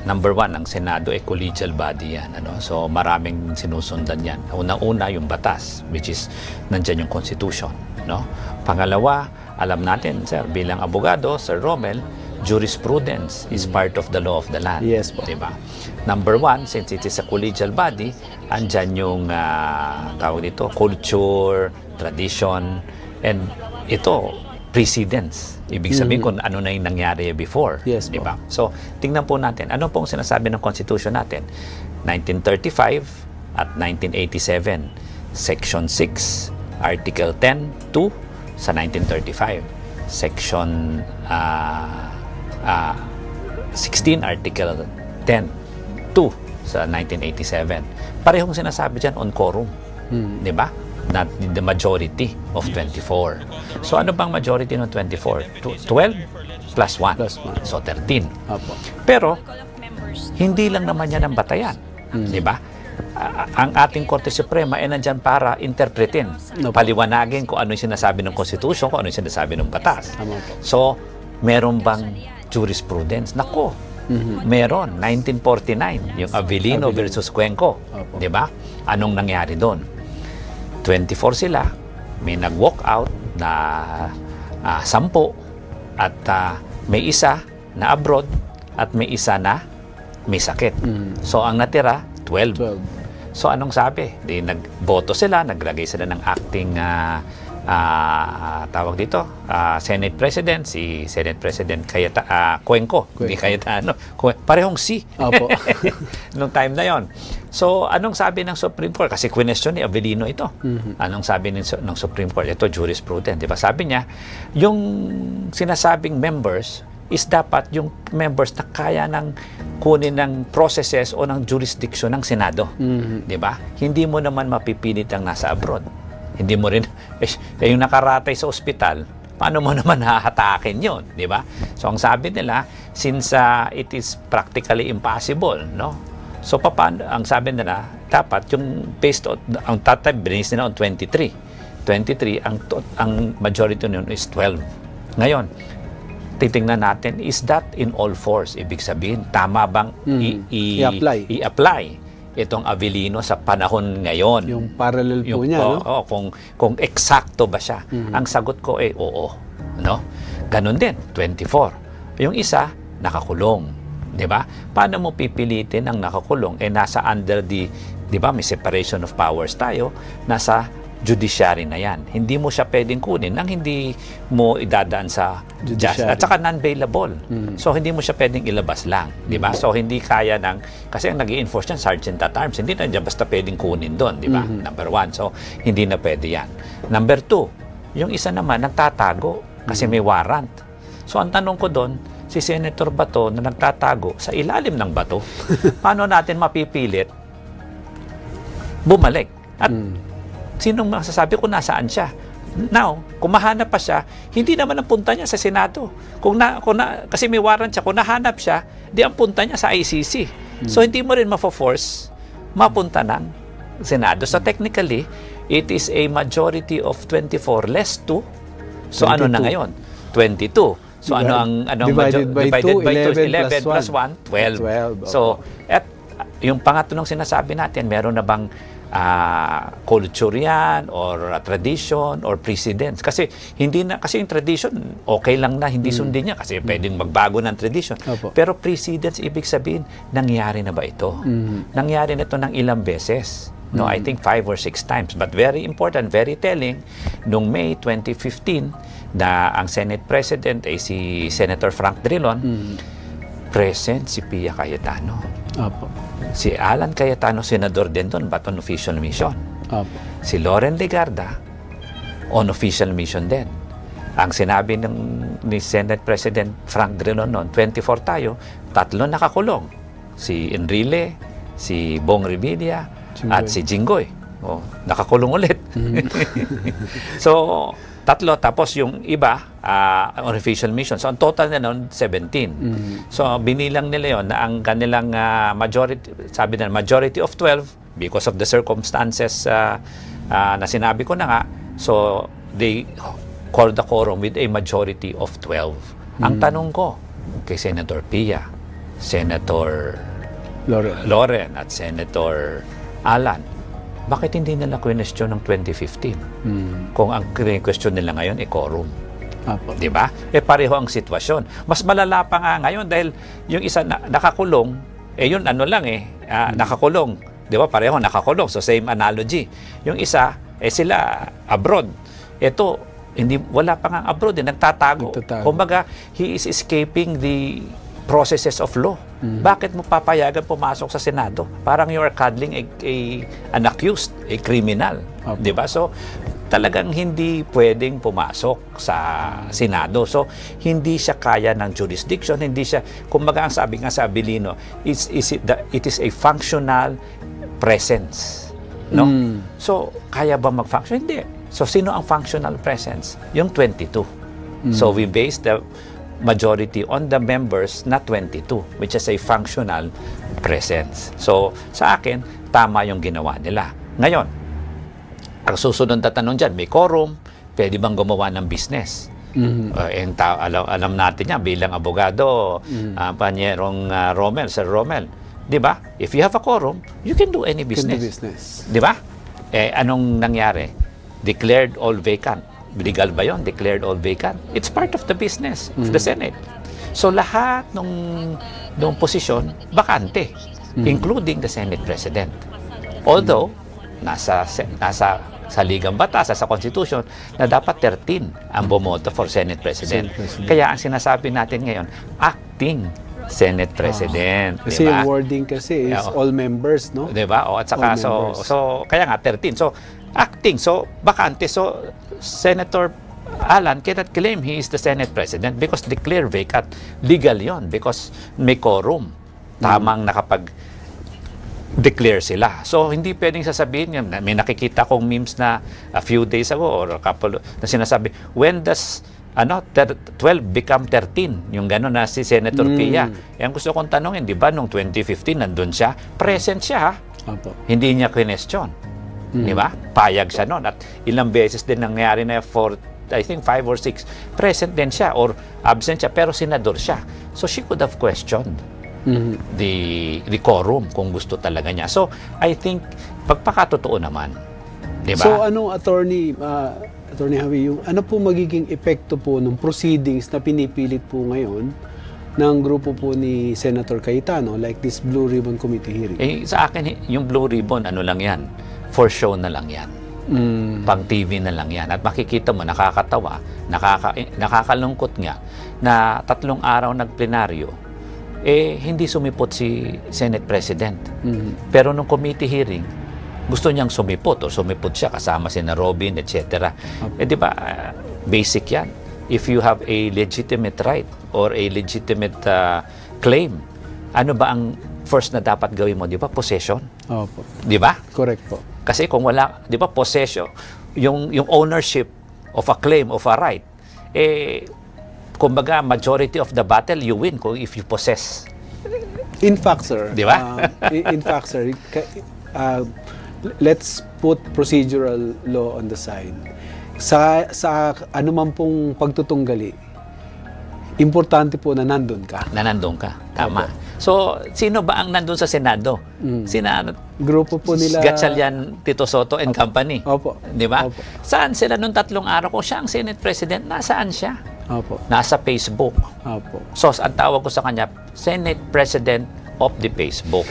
[SPEAKER 3] number one, ang Senado ay collegial body yan. Ano? So maraming sinusundan yan. Una-una yung batas, which is nandyan yung Constitution. No? Pangalawa, alam natin, sir, bilang abogado, Sir Romel, jurisprudence is part of the law of the land.
[SPEAKER 2] Yes po.
[SPEAKER 3] Diba? Number one, since it is a collegial body, andyan yung tawag dito, culture, tradition, and ito, precedence. Ibig sabihin kung ano na yung nangyari before.
[SPEAKER 2] Yes,
[SPEAKER 3] diba? So, tingnan po natin, ano pong sinasabi ng Constitution natin? 1935 at 1987, Section 6, Article 10, 2 sa 1935. Section 16, Article 10, 2 sa 1987. Parehong sinasabi dyan on quorum. Di ba? Not the majority of 24. So ano bang majority ng 24? 12 plus 1. So 13.
[SPEAKER 2] Apo.
[SPEAKER 3] Pero Hindi lang naman yan ang batayan. Di ba? Ang ating Korte Suprema ay nandyan para interpretin, paliwanagin kung ano yung sinasabi ng Constitution, kung ano yung sinasabi ng batas. So, meron bang jurisprudence? Nako, meron. 1949, yung Avellino versus Cuenco. Di ba? Anong nangyari doon? 24 sila, may nag-walk out na 10 at may isa na abroad at may isa na may sakit. So, ang natira, 12. So, anong sabi? Di nagboto sila, naglagay sila ng acting tawag dito, Senate President, si Senate President Cuenco. Hindi Cayetano. Parehong si. Opo. Nung time na yon. So, anong sabi ng Supreme Court? Kasi question ni Avellino ito. Anong sabi ng Supreme Court? Ito, jurisprudence. Diba? Sabi niya, yung sinasabing members is dapat yung members na kaya ng kunin ng processes o ng jurisdiction ng Senado. Diba? Hindi mo naman mapipilit ang nasa abroad. Hindi mo rin, yung nakaratay sa ospital, paano mo naman hahatakin yun, di ba? So, ang sabi nila, since it is practically impossible, no? So, paano, ang sabi nila, dapat yung based on, ang tatay, binis nila on 23. 23, ang majority nun is 12. Ngayon, titingnan natin, is that in all fours? Ibig sabihin, tama bang i-apply itong Avellino sa panahon ngayon?
[SPEAKER 2] Yung parallel po niya, no?
[SPEAKER 3] Kung eksakto ba siya. Ang sagot ko ay oo. No? Ganun din, 24. Yung isa, nakakulong. Di ba? Paano mo pipilitin ang nakakulong? Nasa under the, di ba, may separation of powers tayo, nasa judiciary na yan. Hindi mo siya pwedeng kunin nang hindi mo idadaan sa justice. At saka non-bailable. So, hindi mo siya pwedeng ilabas lang. Di ba? So, hindi kaya ng, kasi ang nag-i-enforce yan, Sergeant at Arms, hindi na dyan basta pwedeng kunin doon. Di ba? Number 1. So, hindi na pwede yan. Number 2, yung isa naman, nagtatago kasi may warrant. So, ang tanong ko doon, si Senator Bato na nagtatago sa ilalim ng bato, paano natin mapipilit bumalik? At sinong masasabi kung nasaan siya? Now, kung mahanap pa siya, hindi naman ang punta niya sa Senado. Kasi may warrant siya, kung nahanap siya, di ang punta niya sa ICC. So, hindi mo rin mafo-force mapunta ng Senado. So, technically, it is a majority of 24 less 2. So, 22. Ano na ngayon? 22. So, divided by 2, 11 plus 1, 12. So, at yung pangatlong sinasabi natin, meron na bang culture yan or tradition or precedence, kasi yung tradition okay lang na hindi sundin niya kasi pwedeng magbago ng tradition. Pero precedence, ibig sabihin nangyari na ba ito? Nangyari na ito ng ilang beses, no? I think 5 or 6 times, but very important, very telling, nung May 2015 na ang Senate President ay si Senator Frank Drilon, present si Pia Cayetano. Si Alan Cayetano, senador din doon, but on official mission. Si Loren Legarda, on official mission din. Ang sinabi ni Senate President Frank Drilon noon, 24 tayo, 3 nakakulong. Si Enrile, si Bong Revilla, at si Jinggoy. Nakakulong ulit. So, 3, tapos yung iba, on official mission. So, ang total na noon, 17. So, binilang nila yon na ang kanilang majority, sabi na majority of 12, because of the circumstances na sinabi ko na nga, so, they called the quorum with a majority of 12. Ang tanong ko, kay Senator Pia, Senator Loren, at Senator Alan, bakit hindi nila question ng 2015? Kung ang question nila ngayon ay quorum. Di ba? Pareho ang sitwasyon. Mas malala pa nga ngayon dahil yung isa nakakulong, yun nakakulong. Di ba? Pareho nakakulong. So same analogy. Yung isa, sila abroad. Ito, wala pa nga abroad. Nagtatago. Kumbaga, he is escaping the processes of law. Bakit mo papayagan pumasok sa Senado? Parang you are cuddling an accused, a criminal. Diba? So, talagang hindi pwedeng pumasok sa Senado. So, hindi siya kaya ng jurisdiction, hindi siya, kumbaga ang sabi nga sa Avellino, it is a functional presence. No? So, kaya ba mag-function? Hindi. So, sino ang functional presence? Yung 22. So, we base the majority on the members na 22, which is a functional presence. So, sa akin, tama yung ginawa nila. Ngayon, ang susunod na tanong dyan, may quorum, pwede bang gumawa ng business? Alam natin yan bilang abogado, Panyerong Sir Romel. Di ba? If you have a quorum, you can do any business. Di ba? Anong nangyari? Declared all vacant. Legal ba yun? Declared all vacant. It's part of the business of the Senate. So lahat ng posisyon, bakante, including the Senate President. Although, nasa sa ligang batas, sa Constitution, na dapat 13 ang bumoto for Senate President. Kaya ang sinasabi natin ngayon, acting Senate President.
[SPEAKER 2] Kasi
[SPEAKER 3] diba?
[SPEAKER 2] yung wording kasi is all members, no?
[SPEAKER 3] Diba? At saka, so, kaya nga 13. So, acting. So, bakante. So, Senator Alan cannot claim he is the Senate President because declare vacant. Legal yon because may quorum. Tamang nakapag-declare sila. So, hindi pwedeng sasabihin yun. May nakikita kong memes na a few days ago or a couple na sinasabi, when does 12 become 13? Yung gano'n na si Senator Pia. Yan gusto kong tanongin, di ba, nung 2015, nandun siya, present siya, ha? Hindi niya question. Di ba? Payag siya noon. At ilang beses din nangyari na for, I think, 5 or 6, present din siya or absent siya, pero senador siya. So, she could have questioned the quorum kung gusto talaga niya. So, I think, pagpakatotoo naman. Di ba?
[SPEAKER 2] So, Attorney Javi, ano po magiging epekto po ng proceedings na pinipilit po ngayon ng grupo po ni Senator Cayetano, like this Blue Ribbon Committee hearing?
[SPEAKER 3] Sa akin, yung Blue Ribbon, ano lang yan? For show na lang yan. Pang TV na lang yan. At makikita mo, nakakatawa, nakakalungkot nga, na 3 araw nagplenaryo, hindi sumipot si Senate President. Pero nung committee hearing, gusto niyang sumipot o sumipot siya kasama si Robin, etc. Di ba, basic yan. If you have a legitimate right or a legitimate claim, ano ba ang first na dapat gawin mo? Di ba, possession?
[SPEAKER 2] Opo.
[SPEAKER 3] Di ba?
[SPEAKER 2] Correct po.
[SPEAKER 3] Kasi kung wala, di ba, possession, yung ownership of a claim, of a right, kumbaga, majority of the battle, you win if you possess.
[SPEAKER 2] In fact, sir,
[SPEAKER 3] di ba?
[SPEAKER 2] in fact, sir, let's put procedural law on the side. Sa anuman pong pagtutunggali, importante po na nandun ka.
[SPEAKER 3] Tama. So, sino ba ang nandun sa Senado?
[SPEAKER 2] Grupo po nila.
[SPEAKER 3] Gatchalian, Tito Soto and Company.
[SPEAKER 2] Opo.
[SPEAKER 3] Di ba?
[SPEAKER 2] Opo.
[SPEAKER 3] Saan sila nung 3 araw? Kung siya ang Senate President, nasaan siya?
[SPEAKER 2] Opo.
[SPEAKER 3] Nasa Facebook.
[SPEAKER 2] Opo.
[SPEAKER 3] So, ang tawag ko sa kanya, Senate President of the Facebook.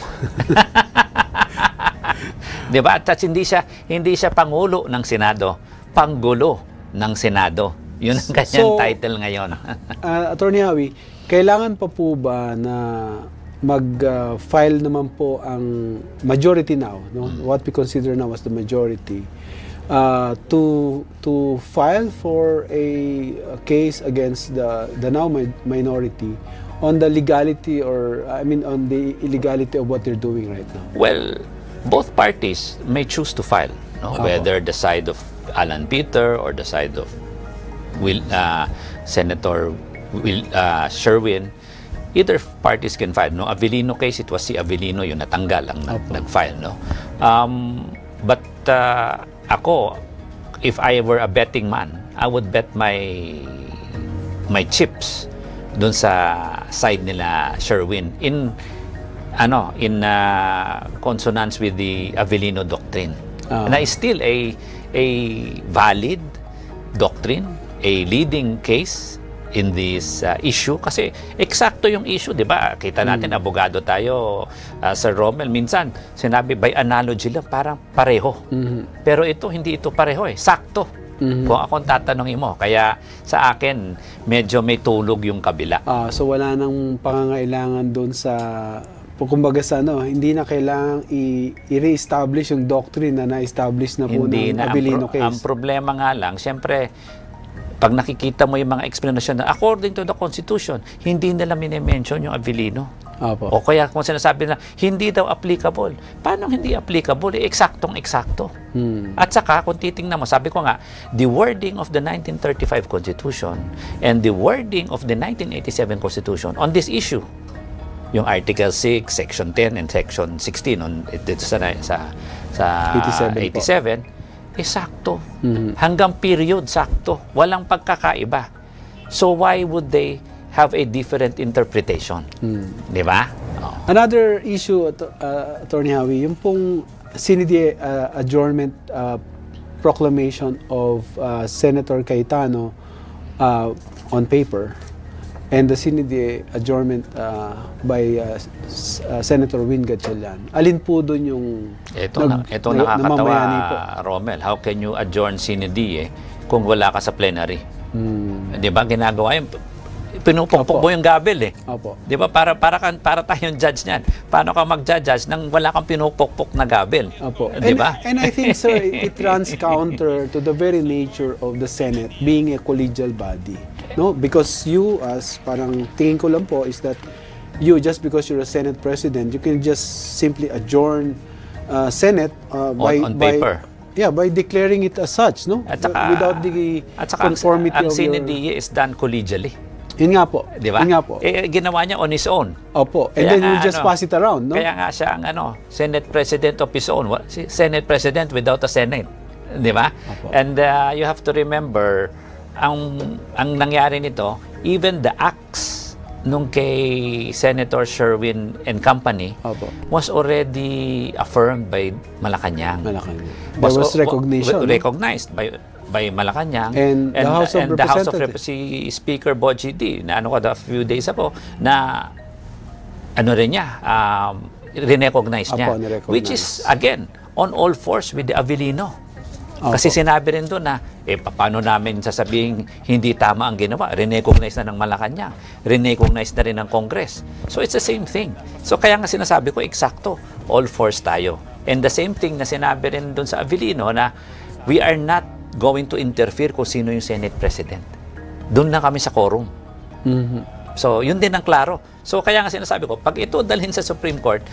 [SPEAKER 3] Di ba? At hindi siya Pangulo ng Senado, Panggulo ng Senado. Yun ang kanyang title ngayon.
[SPEAKER 2] Attorney Javi, kailangan pa po ba na mag-file naman po ang majority now, no? What we consider now as the majority, to file for a case against the now minority on the legality on the illegality of what they're doing right now?
[SPEAKER 3] Well, both parties may choose to file, no? Whether the side of Alan Peter or the side of Senator Sherwin, either parties can file. No, Avellino case, it was si Avellino yung natanggal ang nag-file, no. But ako, if I were a betting man, I would bet my chips doon sa side nila Sherwin in consonance with the Avellino doctrine. Na is still a valid doctrine, a leading case in this issue kasi eksakto yung issue, di ba? Kita natin, abogado tayo, Sir Romel, minsan sinabi by analogy lang, parang pareho. Pero hindi ito pareho sakto. Kung akong tatanungin mo. Kaya sa akin, medyo may tulog yung kabila.
[SPEAKER 2] So wala nang pangangailangan doon sa kumbaga hindi na kailangang i-re-establish yung doctrine na na-establish na po ng Avellino case.
[SPEAKER 3] Ang problema nga lang, siyempre, pag nakikita mo yung mga explanation na according to the Constitution, hindi nila minimension yung Avellino.
[SPEAKER 2] Opo.
[SPEAKER 3] O kaya kung sinasabi na hindi daw applicable. Paano hindi applicable? Eksaktong-eksakto. At saka, kung titingnan mo, sabi ko nga, the wording of the 1935 Constitution and the wording of the 1987 Constitution on this issue, yung Article 6, Section 10, and Section 16 on, dito sa 87, sakto. Hanggang period, sakto. Walang pagkakaiba. So why would they have a different interpretation? Di ba?
[SPEAKER 2] Another issue, Attorney Howie, yung pong CND adjournment proclamation of Senator Cayetano on paper and the CND adjournment by Senator Win Gatchalian. Alin po doon yung
[SPEAKER 3] Ito nakakatawa, Romel. How can you adjourn CND kung wala ka sa plenary? Di ba? Ginagawa yun. Pinupukpok mo yung gavel
[SPEAKER 2] Opo.
[SPEAKER 3] Di ba? Para tayong judge niyan. Paano ka mag-judge nang wala kang pinupukpok na gavel?
[SPEAKER 2] Opo.
[SPEAKER 3] Di ba?
[SPEAKER 2] And I think, sir, it runs counter to the very nature of the Senate being a collegial body. No? Because you, as parang tingin ko lang po, is that you, just because you're a Senate President, you can just simply adjourn Senate
[SPEAKER 3] on paper.
[SPEAKER 2] By declaring it as such, no?
[SPEAKER 3] At saka,
[SPEAKER 2] without the conformity
[SPEAKER 3] ang
[SPEAKER 2] of your...
[SPEAKER 3] CND is done collegially.
[SPEAKER 2] Yun nga po.
[SPEAKER 3] Di ba?
[SPEAKER 2] Yun nga po.
[SPEAKER 3] Ginawa niya on his own.
[SPEAKER 2] Opo. And then you just pass it around, no?
[SPEAKER 3] Kaya nga siya ang Senate President of his own. Senate President without a Senate. Di ba?
[SPEAKER 2] Opo.
[SPEAKER 3] And you have to remember, ang nangyari nito, even the acts nung kay Senator Sherwin and company
[SPEAKER 2] Opo.
[SPEAKER 3] was already affirmed by Malacanang.
[SPEAKER 2] There was recognition.
[SPEAKER 3] Recognized by Malacanang
[SPEAKER 2] and the House of Representatives.
[SPEAKER 3] Si Speaker Boji D, na a few days ago, na rin niya, recognize niya. Which is, again, on all fours with the Avellino. Kasi sinabi rin doon na, paano namin sasabihin hindi tama ang ginawa? Recognize na ng Malacanang. Recognize na rin ng Congress. So it's the same thing. So kaya nga sinasabi ko, eksakto, all fours tayo. And the same thing na sinabi rin doon sa Avellino na we are not going to interfere kung sino yung Senate President. Doon na kami sa quorum. So yun din ang klaro. So kaya nga sinasabi ko, pag ito dalhin sa Supreme Court,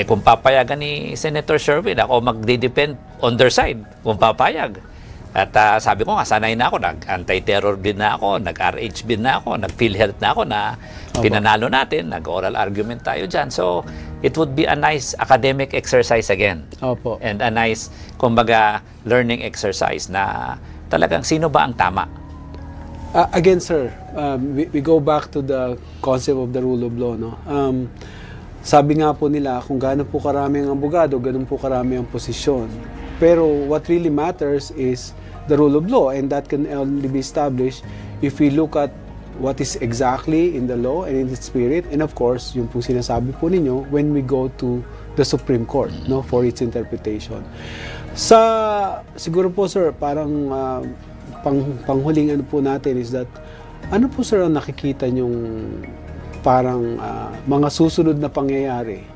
[SPEAKER 3] kung papayagan ni Senator Sherwin, ako magdi-depend on their side kung papayag. At sabi ko nga, sanay na ako, nag-anti-terror bin na ako, nag-RH bin na ako, nag-PhilHealth na ako na pinanalo natin, nag-oral argument tayo dyan. So, it would be a nice academic exercise again.
[SPEAKER 2] Opo.
[SPEAKER 3] And a nice, kumbaga, learning exercise na talagang sino ba ang tama?
[SPEAKER 2] Again, sir, we go back to the concept of the rule of law, no? Sabi nga po nila, kung gaano po karami ang abogado, ganun po karami ang posisyon. Pero what really matters is the rule of law, and that can only be established if we look at what is exactly in the law and in its spirit, and of course, yung po sinasabi po ninyo, when we go to the Supreme Court, no, for its interpretation. Siguro po, sir, parang panghuling ano po natin is that, ano po, sir, ang nakikita nyong parang mga susunod na pangyayari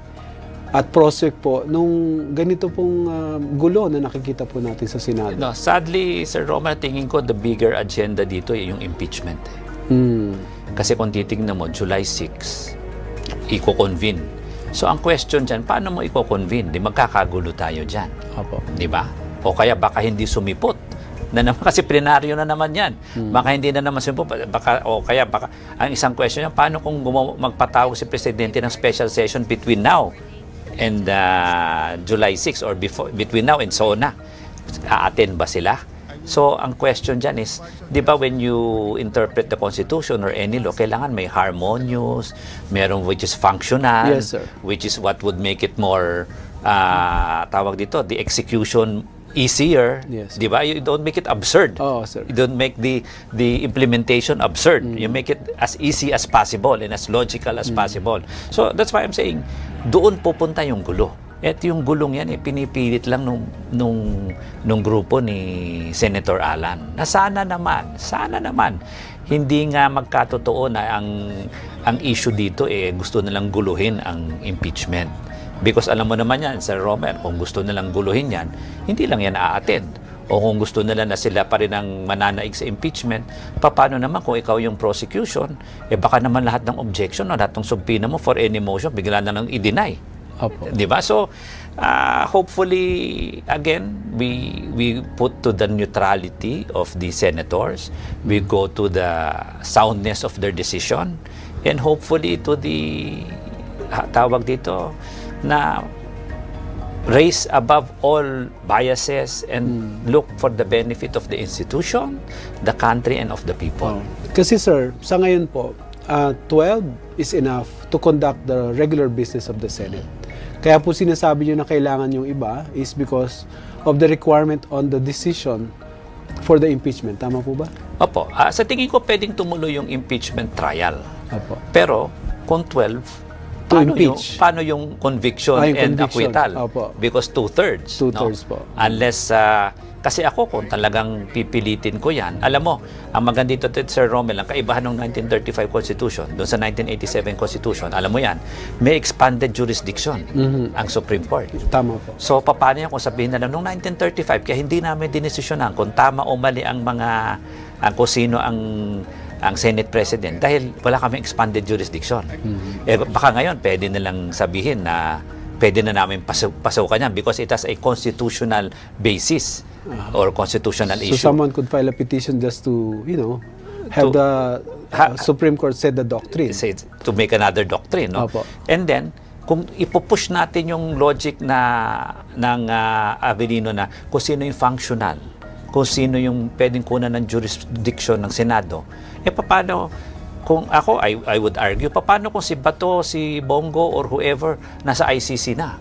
[SPEAKER 2] at prospect po nung ganito pong gulo na nakikita po natin sa Senado?
[SPEAKER 3] No, sadly, Sir Roman, tingin ko the bigger agenda dito ay yung impeachment. Kasi kung titignan mo, July 6, i-convene. So ang question dyan, paano mo i-convene? Di magkakagulo tayo dyan.
[SPEAKER 2] Opo.
[SPEAKER 3] Di ba? O kaya baka hindi sumipot. Na naman, kasi plenaryo na naman yan. Baka hindi na naman sumipot. Baka ang isang question yan, paano kung magpatawag si Presidente ng special session between now and July 6 or between now and SONA? A-attend ba sila? So, ang question dyan is, di ba when you interpret the Constitution or any law, kailangan may harmonious, meron which is functional,
[SPEAKER 2] yes, sir,
[SPEAKER 3] which is what would make it more, tawag dito, the execution easier,
[SPEAKER 2] yes,
[SPEAKER 3] di ba? You don't make it absurd.
[SPEAKER 2] Oh, sir.
[SPEAKER 3] You don't make the implementation absurd. You make it as easy as possible and as logical as possible. So, that's why I'm saying, doon pupunta yung gulo. At yung gulong yan, pinipilit lang nung grupo ni Senator Alan. Na sana naman, hindi nga magkatotoo na ang issue dito, gusto nilang guluhin ang impeachment. Because alam mo naman yan, Sir Romer, kung gusto nilang guluhin yan, hindi lang yan a-attend. o kung gusto nila na sila pa rin ang mananaig sa impeachment, paano naman kung ikaw yung prosecution, baka naman lahat ng objection o lahat ng subpoena mo for any motion, bigla na lang i-deny.
[SPEAKER 2] Opo.
[SPEAKER 3] Di ba? So, hopefully, again, we put to the neutrality of the senators, we go to the soundness of their decision, and hopefully to the, tawag dito, na raise above all biases and look for the benefit of the institution, the country, and of the people.
[SPEAKER 2] Kasi sir, sa ngayon po, 12 is enough to conduct the regular business of the Senate. Kaya po sinasabi nyo na kailangan yung iba is because of the requirement on the decision for the impeachment. Tama po ba?
[SPEAKER 3] Opo. Sa tingin ko, pwedeng tumuloy yung impeachment trial.
[SPEAKER 2] Opo.
[SPEAKER 3] Pero, kung 12,
[SPEAKER 2] To impeach.
[SPEAKER 3] Paano yung conviction
[SPEAKER 2] Yung
[SPEAKER 3] and
[SPEAKER 2] conviction.
[SPEAKER 3] acquittal?
[SPEAKER 2] Opo.
[SPEAKER 3] Because 2/3.
[SPEAKER 2] Two-thirds po.
[SPEAKER 3] Unless, kasi ako kung talagang pipilitin ko yan, alam mo, ang maganda dito, Sir Romel, ang kaibahan ng 1935 Constitution, doon sa 1987 Constitution, alam mo yan, may expanded jurisdiction ang Supreme Court.
[SPEAKER 2] Tama po.
[SPEAKER 3] So, paano yan kung sabihin na lang, noong 1935, kaya hindi namin dinesisyonan kung tama o mali ang kung sino ang Senate President dahil wala kami expanded jurisdiction. Baka ngayon, pwede nilang sabihin na pwede na namin pasukan yan because it has a constitutional basis or constitutional issue.
[SPEAKER 2] So someone could file a petition just to, have the Supreme Court set the doctrine.
[SPEAKER 3] To make another doctrine. No?
[SPEAKER 2] Opo.
[SPEAKER 3] And then, kung ipupush natin yung logic ng Avelino na kung sino yung functional, kung sino yung pwedeng kunan ng jurisdiction ng Senado, paano, kung ako, I would argue, paano kung si Bato, si Bongo, or whoever, nasa ICC na?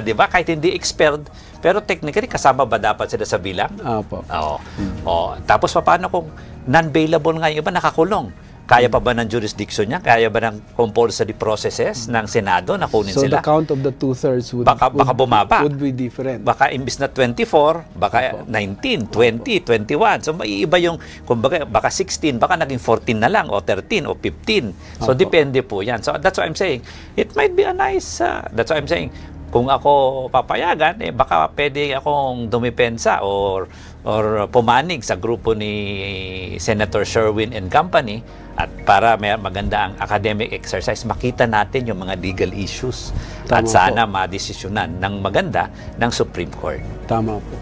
[SPEAKER 3] Di ba? Kahit hindi expelled, pero technically, kasama ba dapat sila sa bilang?
[SPEAKER 2] Opo.
[SPEAKER 3] Oo. Tapos, paano kung non-bailable nga yung iba, nakakulong? Kaya pa ba ng jurisdiction niya? Kaya ba ng compulsory processes ng Senado na kunin
[SPEAKER 2] So
[SPEAKER 3] sila?
[SPEAKER 2] the count of the 2/3
[SPEAKER 3] Baka bumaba.
[SPEAKER 2] would be different.
[SPEAKER 3] Baka imbis na 24, baka 19, 20, 21. So maiiba yung, kumbaga, baka 16, baka naging 14 na lang, o 13, o 15. So depende po yan. So that's what I'm saying. It might be a nice, that's what I'm saying. Kung ako papayagan, baka pwede akong dumipensa or pumanig sa grupo ni Senator Sherwin and Company at para may maganda ang academic exercise, makita natin yung mga legal issues at sana madesisyonan ng maganda ng Supreme Court.
[SPEAKER 2] Tama po.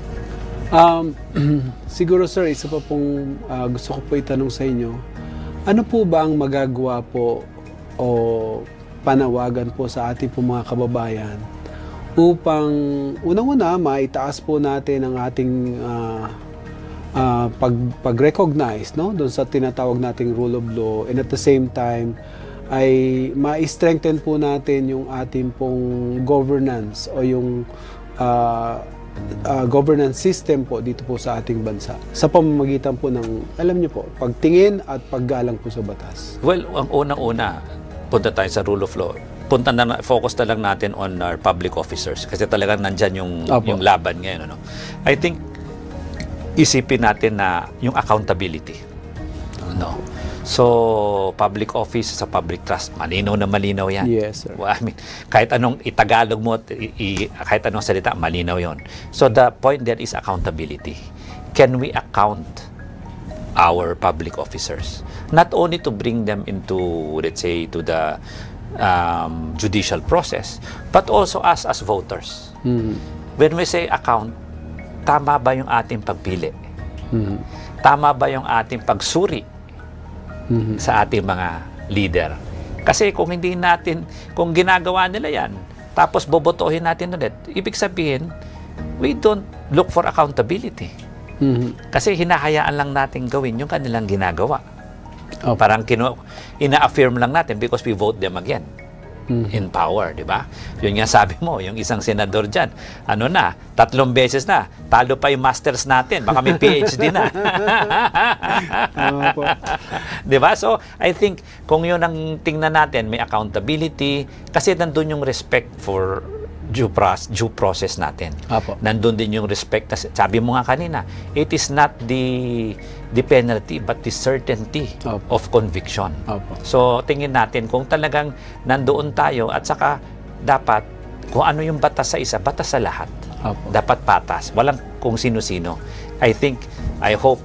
[SPEAKER 2] Siguro sir, isa pa pong gusto ko po itanong sa inyo. Ano po ba ang magagawa po o panawagan po sa ating po mga kababayan upang unang-una maitaas po natin ang ating pag-recognize doon sa tinatawag nating rule of law, and at the same time ay ma-strengthen po natin yung ating pong governance o yung governance system po dito po sa ating bansa sa pamamagitan po ng, alam niyo po, pagtingin at paggalang po sa batas.
[SPEAKER 3] Well, ang unang-una, punta tayo sa rule of law. Focus na lang natin on our public officers kasi talagang nandyan yung laban ngayon. I think isipin natin na yung accountability. So, public office sa public trust, malinaw na malinaw yan.
[SPEAKER 2] Yes, sir.
[SPEAKER 3] Well, I mean, kahit anong itagalog mo, kahit anong salita, malinaw yon. So, the point there is accountability. Can we account our public officers? Not only to bring them into, let's say, to the judicial process, but also us as voters. When we say account, tama ba yung ating pagpili? Tama ba yung ating pagsuri sa ating mga leader? Kasi kung hindi natin, kung ginagawa nila yan, tapos bobotohin natin ulit, ibig sabihin, we don't look for accountability. Kasi hinahayaan lang natin gawin yung kanilang ginagawa. Parang ina-affirm lang natin because we vote them again in power, di ba? Yun nga sabi mo, yung isang senador dyan, 3 beses na, talo pa yung masters natin, baka may PhD na. Di ba? So, I think, kung yun ang tingnan natin, may accountability, kasi nandun yung respect for due process natin. Nandun din yung respect. Sabi mo nga kanina, it is not the penalty but the certainty of conviction. So, tingin natin kung talagang nandoon tayo at saka dapat kung ano yung batas sa isa, batas sa lahat.
[SPEAKER 2] Opo.
[SPEAKER 3] Dapat patas. Walang kung sino-sino. I hope,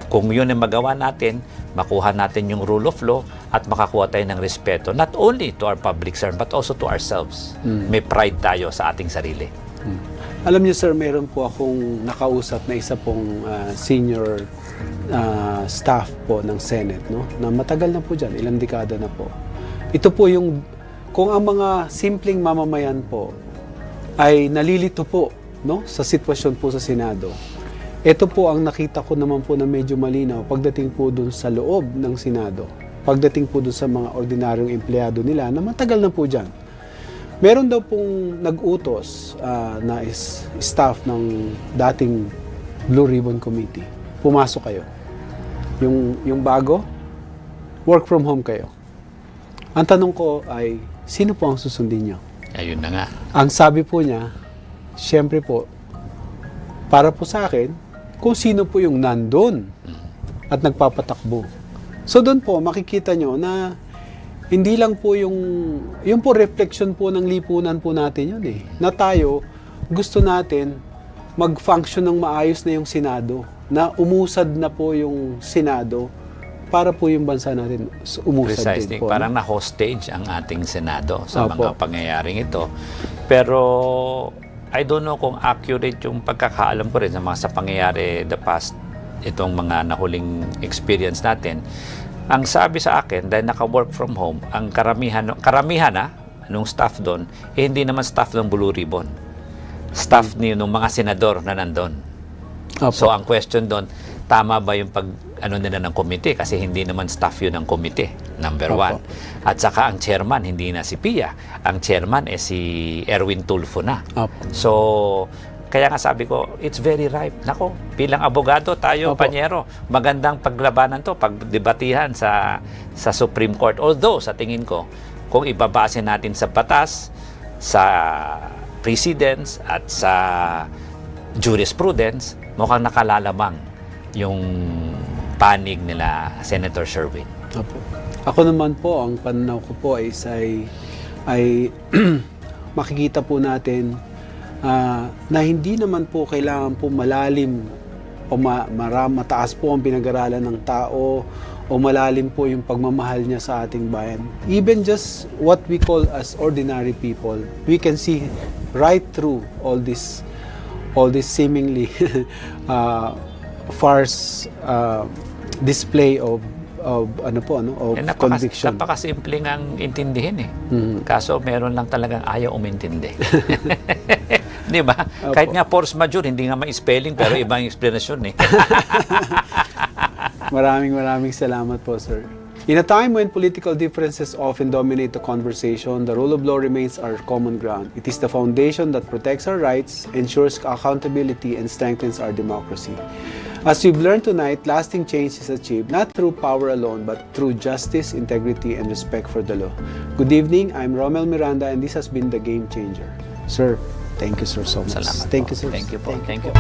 [SPEAKER 3] kung yun ang magawa natin, makuha natin yung rule of law at makakuha tayo ng respeto, not only to our public servant, but also to ourselves. May pride tayo sa ating sarili.
[SPEAKER 2] Alam niyo sir, meron po akong nakausap na isa pong senior staff po ng Senate, no? Na matagal na po dyan, ilang dekada na po. Ito po yung, kung ang mga simpleng mamamayan po ay nalilito po, no, sa sitwasyon po sa Senado, ito po ang nakita ko naman po na medyo malinaw pagdating po dun sa loob ng Senado, pagdating po dun sa mga ordinaryong empleyado nila na matagal na po dyan. Meron daw pong nag-utos na staff ng dating Blue Ribbon Committee. Pumasok kayo. Yung bago, work from home kayo. Ang tanong ko ay, sino po ang susundin niyo?
[SPEAKER 3] Ayun na nga.
[SPEAKER 2] Ang sabi po niya, siyempre po, para po sa akin, kung sino po yung nandun at nagpapatakbo. So doon po, makikita nyo na hindi lang po yung po reflection po ng lipunan po natin yun eh. Na tayo, gusto natin mag-function ng maayos na yung Senado, na umusad na po yung Senado para po yung bansa natin umusad
[SPEAKER 3] Precisely.
[SPEAKER 2] din po.
[SPEAKER 3] Parang na-hostage ang ating Senado sa
[SPEAKER 2] Opo.
[SPEAKER 3] mga pangyayaring ito. Pero I don't know kung accurate yung pagkakaalam ko rin sa pangyayari the past, itong mga nahuling experience natin. Ang sabi sa akin, dahil naka-work from home, ang karamihan nung staff doon, hindi naman staff ng Blue Ribbon. Staff ng mga senador na nandun.
[SPEAKER 2] Opo.
[SPEAKER 3] So ang question doon, tama ba yung nila ng komite? Kasi hindi naman staff yun ng komite, number
[SPEAKER 2] Opo.
[SPEAKER 3] one. At saka ang chairman, hindi na si Pia. Ang chairman si Erwin Tulfo na.
[SPEAKER 2] Opo.
[SPEAKER 3] So, kaya nga sabi ko, it's very ripe. Nako, bilang abogado tayo,
[SPEAKER 2] Opo.
[SPEAKER 3] Panyero, magandang paglabanan to, pagdebatihan sa Supreme Court. Although, sa tingin ko, kung ibabase natin sa batas, sa precedents, at sa jurisprudence, mukhang nakalalamang yung panig nila Senator Sherwin.
[SPEAKER 2] Opo. Ako naman po, ang pananaw ko po ay makikita po natin na hindi naman po kailangan po malalim o mataas po ang pinag-aralan ng tao o malalim po yung pagmamahal niya sa ating bayan. Even just what we call as ordinary people, we can see right through all this seemingly farce display of conviction.
[SPEAKER 3] Napakasimpleng ang intindihin eh. Kaso meron lang talagang ayaw umintindi. Di ba? Kahit nga force majeure, hindi nga ma-spelling pero ibang explanation eh.
[SPEAKER 2] Maraming salamat po, sir. In a time when political differences often dominate the conversation, the rule of law remains our common ground. It is the foundation that protects our rights, ensures accountability, and strengthens our democracy. As we've learned tonight, lasting change is achieved not through power alone, but through justice, integrity, and respect for the law. Good evening, I'm Romel Miranda, and this has been The Game Changer. Sir, thank you, sir, so much.
[SPEAKER 3] Salamat
[SPEAKER 2] Thank
[SPEAKER 3] po.
[SPEAKER 2] you, sir.
[SPEAKER 3] Thank you po. Thank you.